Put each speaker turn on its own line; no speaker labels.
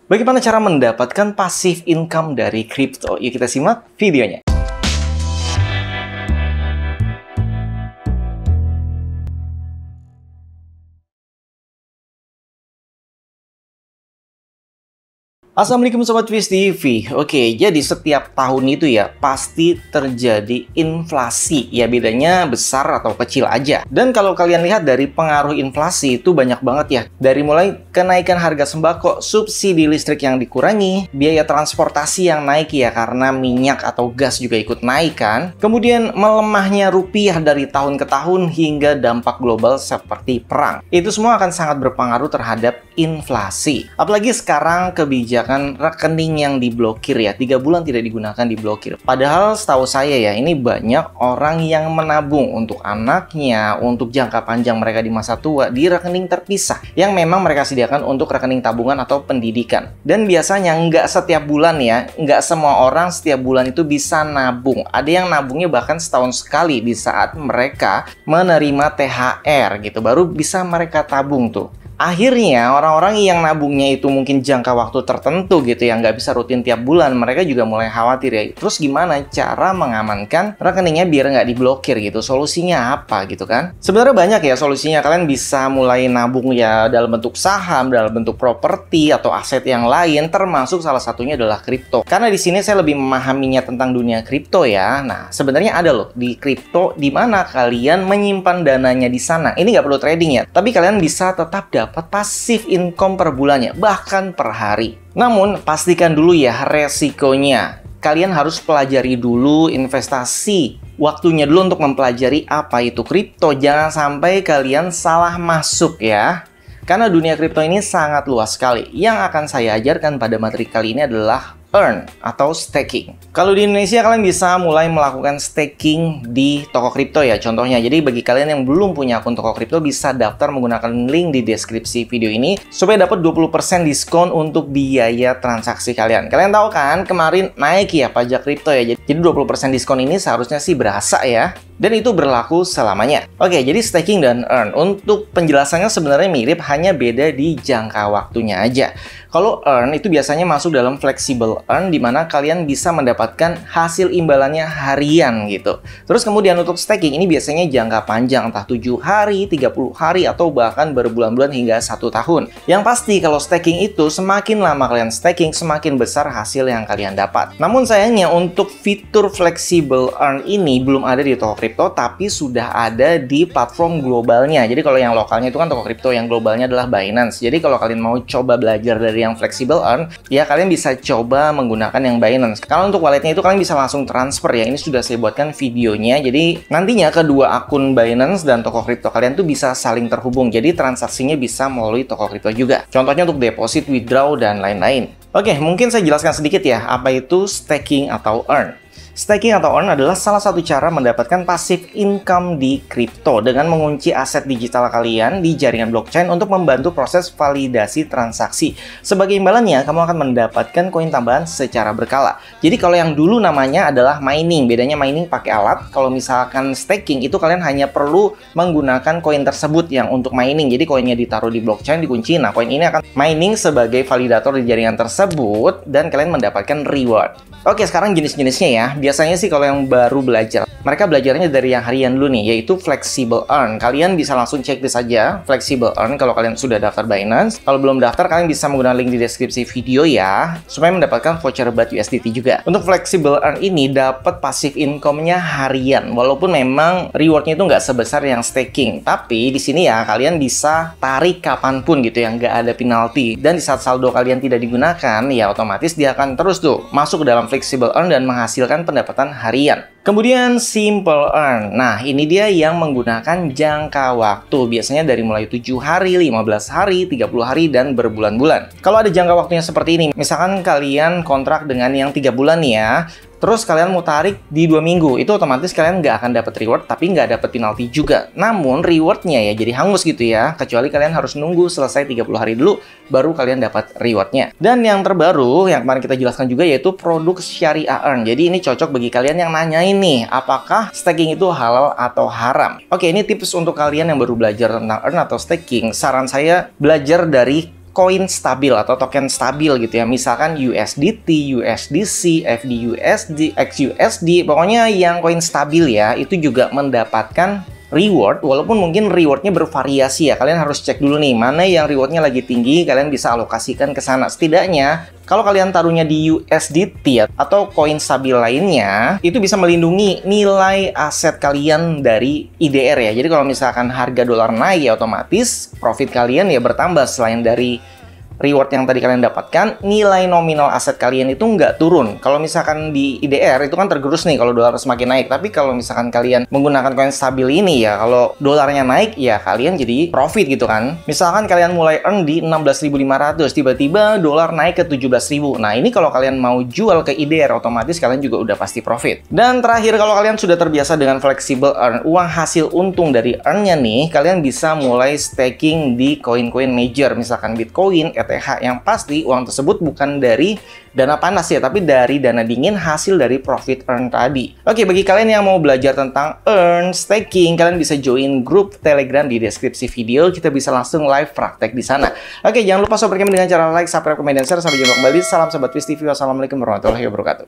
Bagaimana cara mendapatkan passive income dari kripto? Yuk kita simak videonya. Assalamualaikum Sobat Viz TV. Oke, jadi setiap tahun itu ya pasti terjadi inflasi. Ya bedanya besar atau kecil aja. Dan kalau kalian lihat dari pengaruh inflasi itu banyak banget ya. Dari mulai kenaikan harga sembako, subsidi listrik yang dikurangi, biaya transportasi yang naik ya karena minyak atau gas juga ikut naik kan. Kemudian melemahnya rupiah dari tahun ke tahun hingga dampak global seperti perang. Itu semua akan sangat berpengaruh terhadap inflasi. Apalagi sekarang kebijakan rekening yang diblokir ya, 3 bulan tidak digunakan diblokir. Padahal setahu saya ya, ini banyak orang yang menabung untuk anaknya, untuk jangka panjang mereka di masa tua di rekening terpisah yang memang mereka sediakan untuk rekening tabungan atau pendidikan. Dan biasanya nggak setiap bulan ya, nggak semua orang setiap bulan itu bisa nabung. Ada yang nabungnya bahkan setahun sekali di saat mereka menerima THR gitu, baru bisa mereka tabung tuh. Akhirnya orang-orang yang nabungnya itu mungkin jangka waktu tertentu gitu ya, nggak bisa rutin tiap bulan, mereka juga mulai khawatir ya. Terus gimana cara mengamankan rekeningnya biar nggak diblokir gitu? Solusinya apa gitu kan? Sebenarnya banyak ya solusinya. Kalian bisa mulai nabung ya dalam bentuk saham, dalam bentuk properti atau aset yang lain, termasuk salah satunya adalah kripto. Karena di sini saya lebih memahaminya tentang dunia kripto ya. Nah, sebenarnya ada loh di kripto di mana kalian menyimpan dananya di sana. Ini nggak perlu trading ya, tapi kalian bisa tetap dapat passive income per bulannya, bahkan per hari. Namun, pastikan dulu ya resikonya. Kalian harus pelajari dulu investasi. Waktunya dulu untuk mempelajari apa itu kripto. Jangan sampai kalian salah masuk ya. Karena dunia kripto ini sangat luas sekali. Yang akan saya ajarkan pada materi kali ini adalah earn atau staking. Kalau di Indonesia kalian bisa mulai melakukan staking di toko kripto ya contohnya. Jadi bagi kalian yang belum punya akun toko kripto bisa daftar menggunakan link di deskripsi video ini supaya dapat 20% diskon untuk biaya transaksi kalian. Kalian tahu kan kemarin naik ya pajak kripto ya. Jadi 20% diskon ini seharusnya sih berasa ya. Dan itu berlaku selamanya. Oke, jadi staking dan earn. Untuk penjelasannya sebenarnya mirip, hanya beda di jangka waktunya aja. Kalau earn itu biasanya masuk dalam flexible earn, di mana kalian bisa mendapatkan hasil imbalannya harian gitu. Terus kemudian untuk staking ini biasanya jangka panjang, entah 7 hari, 30 hari, atau bahkan berbulan-bulan hingga 1 tahun. Yang pasti kalau staking itu semakin lama kalian staking, semakin besar hasil yang kalian dapat. Namun sayangnya untuk fitur flexible earn ini belum ada di toko kripto, tapi sudah ada di platform globalnya. Jadi kalau yang lokalnya itu kan toko kripto, yang globalnya adalah Binance. Jadi kalau kalian mau coba belajar dari yang flexible earn, ya kalian bisa coba menggunakan yang Binance. Kalau untuk walletnya itu kalian bisa langsung transfer ya. Ini sudah saya buatkan videonya. Jadi nantinya kedua akun Binance dan toko kripto kalian tuh bisa saling terhubung. Jadi transaksinya bisa melalui toko kripto juga. Contohnya untuk deposit, withdraw, dan lain-lain. Oke, mungkin saya jelaskan sedikit ya, apa itu staking atau earn. Staking atau earn adalah salah satu cara mendapatkan passive income di kripto dengan mengunci aset digital kalian di jaringan blockchain untuk membantu proses validasi transaksi. Sebagai imbalannya, kamu akan mendapatkan koin tambahan secara berkala. Jadi kalau yang dulu namanya adalah mining, bedanya mining pakai alat. Kalau misalkan staking itu kalian hanya perlu menggunakan koin tersebut yang untuk mining. Jadi koinnya ditaruh di blockchain, dikunci. Nah, koin ini akan mining sebagai validator di jaringan tersebut dan kalian mendapatkan reward. Oke, sekarang jenis-jenisnya ya. Biasanya sih kalau yang baru belajar, mereka belajarnya dari yang harian dulu nih, yaitu flexible earn. Kalian bisa langsung checklist aja flexible earn kalau kalian sudah daftar Binance. Kalau belum daftar, kalian bisa menggunakan link di deskripsi video ya, supaya mendapatkan voucher BAT USDT juga. Untuk flexible earn ini dapat passive income-nya harian, walaupun memang rewardnya itu nggak sebesar yang staking. Tapi di sini ya, kalian bisa tarik kapanpun gitu ya, nggak ada penalti. Dan di saat saldo kalian tidak digunakan, ya otomatis dia akan terus tuh masuk ke dalam flexible earn dan menghasilkan pendapatan harian. Kemudian simple earn. Nah, ini dia yang menggunakan jangka waktu. Biasanya dari mulai 7 hari, 15 hari, 30 hari, dan berbulan-bulan. Kalau ada jangka waktunya seperti ini, misalkan kalian kontrak dengan yang 3 bulan nih ya, terus kalian mau tarik di 2 minggu, itu otomatis kalian nggak akan dapat reward, tapi nggak dapat penalti juga. Namun rewardnya ya jadi hangus gitu ya, kecuali kalian harus nunggu selesai 30 hari dulu, baru kalian dapat rewardnya. Dan yang terbaru, yang kemarin kita jelaskan juga, yaitu produk Syariah Earn. Jadi ini cocok bagi kalian yang nanyain nih, apakah staking itu halal atau haram? Oke, ini tips untuk kalian yang baru belajar tentang earn atau staking. Saran saya, belajar dari koin stabil atau token stabil gitu ya. Misalkan USDT, USDC, FDUSD, XUSD, pokoknya yang koin stabil ya, itu juga mendapatkan reward, walaupun mungkin rewardnya bervariasi ya. Kalian harus cek dulu nih, mana yang rewardnya lagi tinggi, kalian bisa alokasikan ke sana. Setidaknya, kalau kalian taruhnya di USDT ya, atau koin stabil lainnya, itu bisa melindungi nilai aset kalian dari IDR ya. Jadi kalau misalkan harga dolar naik ya, otomatis profit kalian ya bertambah. Selain dari reward yang tadi kalian dapatkan, nilai nominal aset kalian itu nggak turun. Kalau misalkan di IDR itu kan tergerus nih kalau dolar semakin naik. Tapi kalau misalkan kalian menggunakan koin stabil ini ya, kalau dolarnya naik ya kalian jadi profit gitu kan. Misalkan kalian mulai earn di 16.500, tiba-tiba dolar naik ke 17.000. Nah ini kalau kalian mau jual ke IDR, otomatis kalian juga udah pasti profit. Dan terakhir, kalau kalian sudah terbiasa dengan flexible earn, uang hasil untung dari earn-nya nih, kalian bisa mulai staking di koin-koin major, misalkan Bitcoin, ETH. Yang pasti uang tersebut bukan dari dana panas ya, tapi dari dana dingin hasil dari profit earn tadi. Oke, bagi kalian yang mau belajar tentang earn, staking, kalian bisa join grup Telegram di deskripsi video. Kita bisa langsung live praktek di sana. Oke, jangan lupa support kami dengan cara like, subscribe, komen, dan share. Sampai jumpa kembali. Salam Sobat Twist TV. Wassalamualaikum warahmatullahi wabarakatuh.